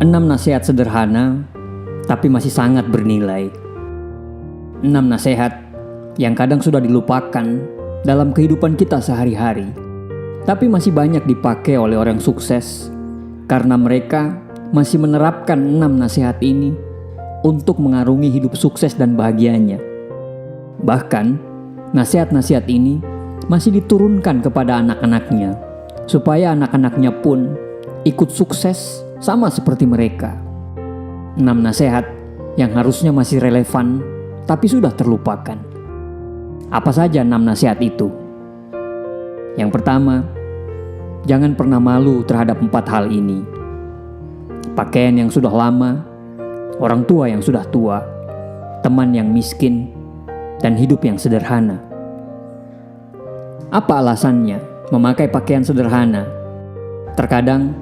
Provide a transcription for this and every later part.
6 nasihat sederhana, tapi masih sangat bernilai. 6 nasihat yang kadang sudah dilupakan dalam kehidupan kita sehari-hari, tapi masih banyak dipakai oleh orang sukses karena mereka masih menerapkan 6 nasihat ini untuk mengarungi hidup sukses dan bahagianya. Bahkan, nasihat-nasihat ini masih diturunkan kepada anak-anaknya, supaya anak-anaknya pun ikut sukses sama seperti mereka. 6 nasihat yang harusnya masih relevan, tapi sudah terlupakan. Apa saja 6 nasihat itu? Yang pertama, jangan pernah malu terhadap 4 hal ini. Pakaian yang sudah lama, orang tua yang sudah tua, teman yang miskin, dan hidup yang sederhana. Apa alasannya memakai pakaian sederhana? Terkadang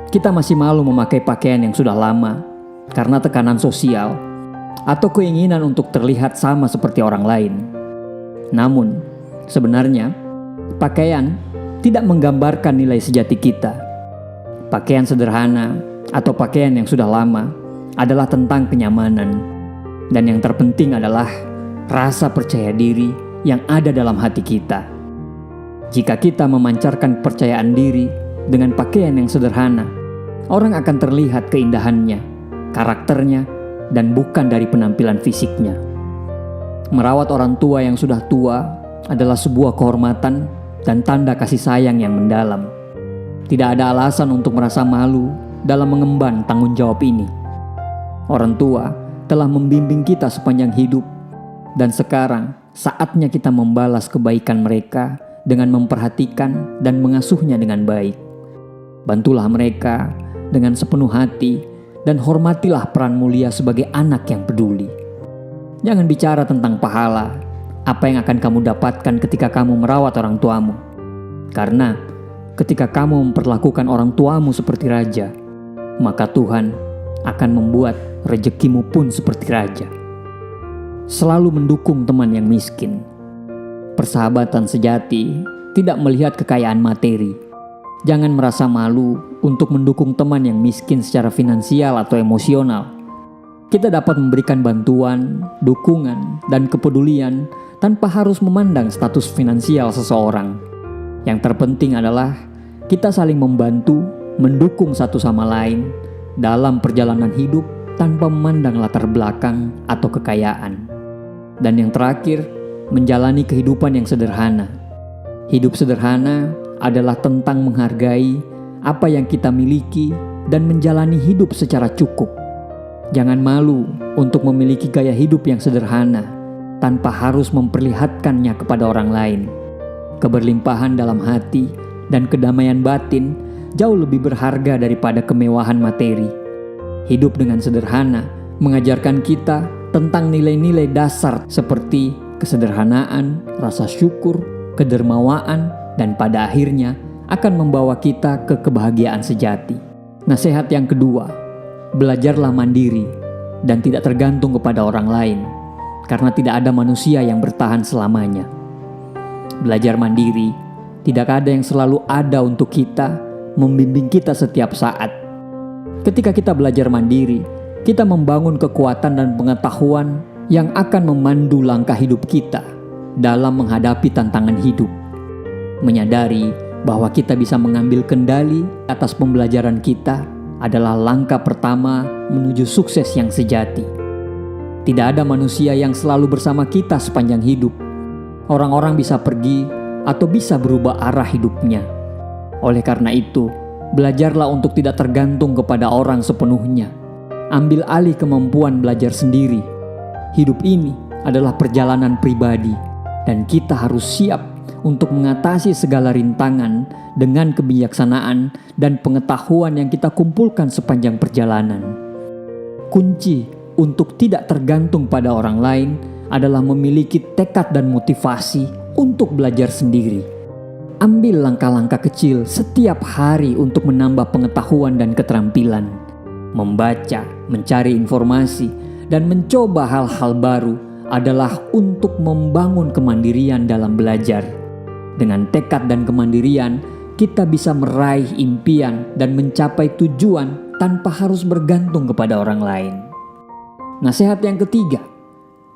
kita masih malu memakai pakaian yang sudah lama karena tekanan sosial atau keinginan untuk terlihat sama seperti orang lain. Namun, sebenarnya pakaian tidak menggambarkan nilai sejati kita. Pakaian sederhana atau pakaian yang sudah lama adalah tentang kenyamanan, dan yang terpenting adalah rasa percaya diri yang ada dalam hati kita. Jika kita memancarkan kepercayaan diri dengan pakaian yang sederhana, orang akan terlihat keindahannya, karakternya, dan bukan dari penampilan fisiknya. Merawat orang tua yang sudah tua adalah sebuah kehormatan dan tanda kasih sayang yang mendalam. Tidak ada alasan untuk merasa malu dalam mengemban tanggung jawab ini. Orang tua telah membimbing kita sepanjang hidup, dan sekarang saatnya kita membalas kebaikan mereka dengan memperhatikan dan mengasuhnya dengan baik. Bantulah mereka dengan sepenuh hati dan hormatilah peran mulia sebagai anak yang peduli. Jangan bicara tentang pahala, apa yang akan kamu dapatkan ketika kamu merawat orang tuamu. Karena ketika kamu memperlakukan orang tuamu seperti raja, maka Tuhan akan membuat rezekimu pun seperti raja. Selalu mendukung teman yang miskin. Persahabatan sejati tidak melihat kekayaan materi. Jangan merasa malu untuk mendukung teman yang miskin secara finansial atau emosional. Kita dapat memberikan bantuan, dukungan, dan kepedulian tanpa harus memandang status finansial seseorang. Yang terpenting adalah kita saling membantu, mendukung satu sama lain dalam perjalanan hidup tanpa memandang latar belakang atau kekayaan. Dan yang terakhir, menjalani kehidupan yang sederhana. Hidup sederhana adalah tentang menghargai apa yang kita miliki dan menjalani hidup secara cukup. Jangan malu untuk memiliki gaya hidup yang sederhana tanpa harus memperlihatkannya kepada orang lain. Keberlimpahan dalam hati dan kedamaian batin jauh lebih berharga daripada kemewahan materi. Hidup dengan sederhana mengajarkan kita tentang nilai-nilai dasar seperti kesederhanaan, rasa syukur, kedermawaan, dan pada akhirnya akan membawa kita ke kebahagiaan sejati. Nasihat yang kedua, belajarlah mandiri dan tidak tergantung kepada orang lain, karena tidak ada manusia yang bertahan selamanya. Belajar mandiri, tidak ada yang selalu ada untuk kita, membimbing kita setiap saat. Ketika kita belajar mandiri, kita membangun kekuatan dan pengetahuan yang akan memandu langkah hidup kita dalam menghadapi tantangan hidup. Menyadari bahwa kita bisa mengambil kendali atas pembelajaran kita adalah langkah pertama menuju sukses yang sejati. Tidak ada manusia yang selalu bersama kita sepanjang hidup. Orang-orang bisa pergi atau bisa berubah arah hidupnya. Oleh karena itu, belajarlah untuk tidak tergantung kepada orang sepenuhnya. Ambil alih kemampuan belajar sendiri. Hidup ini adalah perjalanan pribadi, dan kita harus siap untuk mengatasi segala rintangan dengan kebijaksanaan dan pengetahuan yang kita kumpulkan sepanjang perjalanan. Kunci untuk tidak tergantung pada orang lain adalah memiliki tekad dan motivasi untuk belajar sendiri. Ambil langkah-langkah kecil setiap hari untuk menambah pengetahuan dan keterampilan. Membaca, mencari informasi, dan mencoba hal-hal baru adalah untuk membangun kemandirian dalam belajar. Dengan tekad dan kemandirian, kita bisa meraih impian dan mencapai tujuan tanpa harus bergantung kepada orang lain. Nasihat yang ketiga,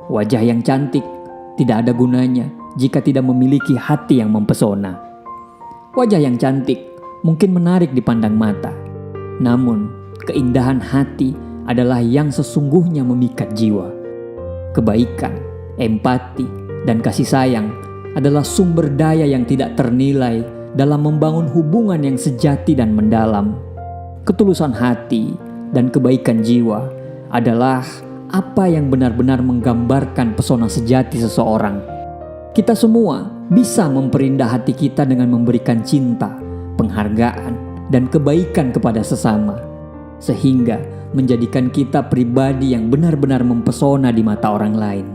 wajah yang cantik tidak ada gunanya jika tidak memiliki hati yang mempesona. Wajah yang cantik mungkin menarik dipandang mata, namun keindahan hati adalah yang sesungguhnya memikat jiwa. Kebaikan, empati, dan kasih sayang adalah sumber daya yang tidak ternilai dalam membangun hubungan yang sejati dan mendalam. Ketulusan hati dan kebaikan jiwa adalah apa yang benar-benar menggambarkan pesona sejati seseorang. Kita semua bisa memperindah hati kita dengan memberikan cinta, penghargaan, dan kebaikan kepada sesama, sehingga menjadikan kita pribadi yang benar-benar mempesona di mata orang lain.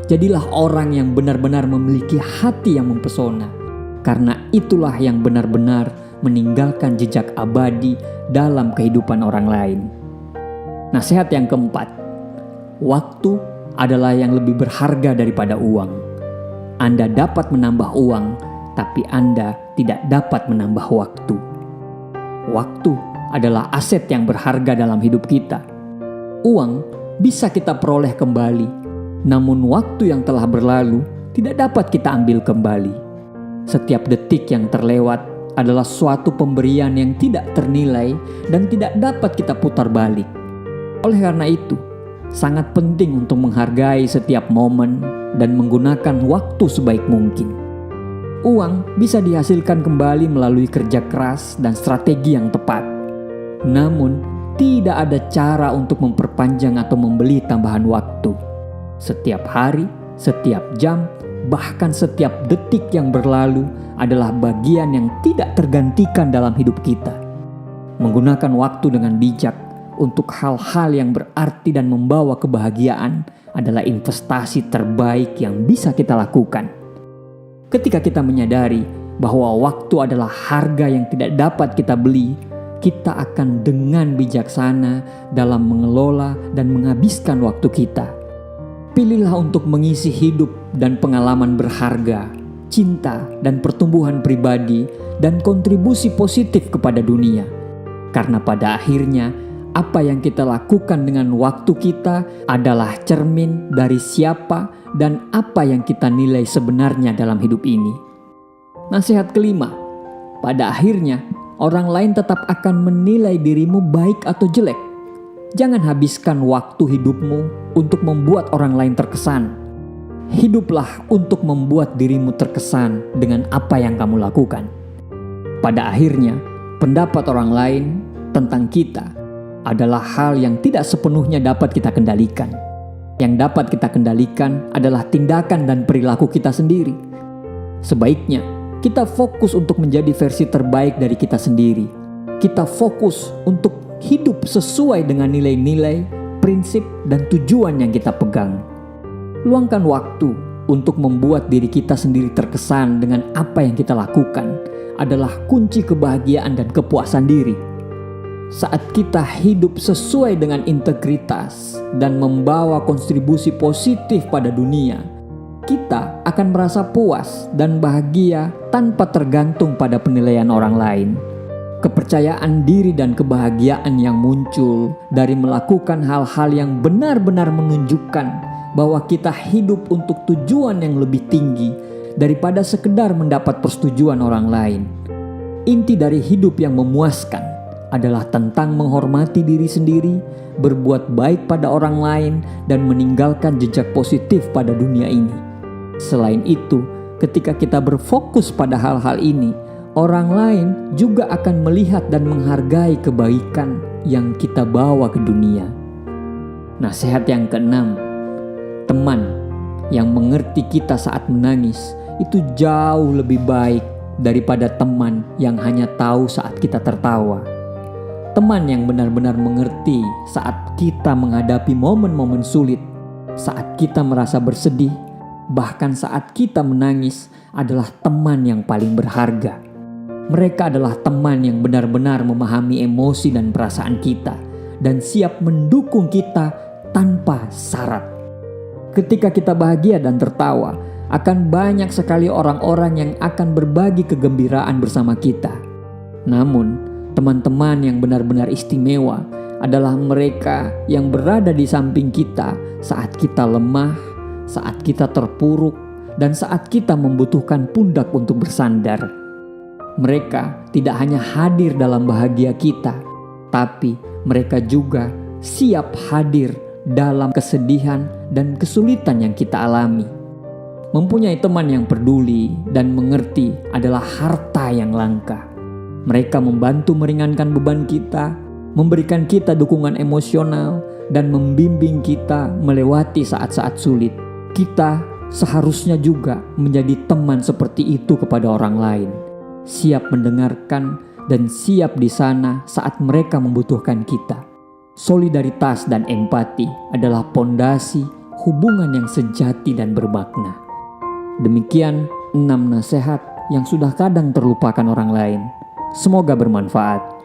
Jadilah orang yang benar-benar memiliki hati yang mempesona, karena itulah yang benar-benar meninggalkan jejak abadi dalam kehidupan orang lain. Nasihat yang keempat, waktu adalah yang lebih berharga daripada uang. Anda dapat menambah uang, tapi Anda tidak dapat menambah waktu. Waktu adalah aset yang berharga dalam hidup kita. Uang bisa kita peroleh kembali, namun waktu yang telah berlalu tidak dapat kita ambil kembali. Setiap detik yang terlewat adalah suatu pemberian yang tidak ternilai dan tidak dapat kita putar balik. Oleh karena itu, sangat penting untuk menghargai setiap momen dan menggunakan waktu sebaik mungkin. Uang bisa dihasilkan kembali melalui kerja keras dan strategi yang tepat. Namun, tidak ada cara untuk memperpanjang atau membeli tambahan waktu. Setiap hari, setiap jam, bahkan setiap detik yang berlalu adalah bagian yang tidak tergantikan dalam hidup kita. Menggunakan waktu dengan bijak untuk hal-hal yang berarti dan membawa kebahagiaan adalah investasi terbaik yang bisa kita lakukan. Ketika kita menyadari bahwa waktu adalah harga yang tidak dapat kita beli, kita akan dengan bijaksana dalam mengelola dan menghabiskan waktu kita. Pilihlah untuk mengisi hidup dan pengalaman berharga, cinta dan pertumbuhan pribadi, dan kontribusi positif kepada dunia. Karena pada akhirnya, apa yang kita lakukan dengan waktu kita adalah cermin dari siapa dan apa yang kita nilai sebenarnya dalam hidup ini. Nasihat kelima, pada akhirnya orang lain tetap akan menilai dirimu baik atau jelek. Jangan habiskan waktu hidupmu untuk membuat orang lain terkesan. Hiduplah untuk membuat dirimu terkesan dengan apa yang kamu lakukan. Pada akhirnya, pendapat orang lain tentang kita adalah hal yang tidak sepenuhnya dapat kita kendalikan. Yang dapat kita kendalikan adalah tindakan dan perilaku kita sendiri. Sebaiknya kita fokus untuk menjadi versi terbaik dari kita sendiri. Kita fokus untuk hidup sesuai dengan nilai-nilai, prinsip, dan tujuan yang kita pegang. Luangkan waktu untuk membuat diri kita sendiri terkesan dengan apa yang kita lakukan adalah kunci kebahagiaan dan kepuasan diri. Saat kita hidup sesuai dengan integritas dan membawa kontribusi positif pada dunia, kita akan merasa puas dan bahagia tanpa tergantung pada penilaian orang lain. Kepercayaan diri dan kebahagiaan yang muncul dari melakukan hal-hal yang benar-benar menunjukkan bahwa kita hidup untuk tujuan yang lebih tinggi daripada sekedar mendapat persetujuan orang lain. Inti dari hidup yang memuaskan adalah tentang menghormati diri sendiri, berbuat baik pada orang lain, dan meninggalkan jejak positif pada dunia ini. Selain itu, ketika kita berfokus pada hal-hal ini, orang lain juga akan melihat dan menghargai kebaikan yang kita bawa ke dunia. Nasihat yang keenam, teman yang mengerti kita saat menangis itu jauh lebih baik daripada teman yang hanya tahu saat kita tertawa. Teman yang benar-benar mengerti saat kita menghadapi momen-momen sulit, saat kita merasa bersedih, bahkan saat kita menangis adalah teman yang paling berharga. Mereka adalah teman yang benar-benar memahami emosi dan perasaan kita dan siap mendukung kita tanpa syarat. Ketika kita bahagia dan tertawa, akan banyak sekali orang-orang yang akan berbagi kegembiraan bersama kita. Namun, Teman-teman yang benar-benar istimewa adalah mereka yang berada di samping kita saat kita lemah, saat kita terpuruk, dan saat kita membutuhkan pundak untuk bersandar. Mereka tidak hanya hadir dalam bahagia kita, tapi mereka juga siap hadir dalam kesedihan dan kesulitan yang kita alami. Mempunyai teman yang peduli dan mengerti adalah harta yang langka. Mereka membantu meringankan beban kita, memberikan kita dukungan emosional, dan membimbing kita melewati saat-saat sulit. Kita seharusnya juga menjadi teman seperti itu kepada orang lain, siap mendengarkan dan siap di sana saat mereka membutuhkan kita. Solidaritas dan empati adalah pondasi hubungan yang sejati dan bermakna. Demikian 6 nasihat yang sudah kadang terlupakan orang lain. Semoga bermanfaat.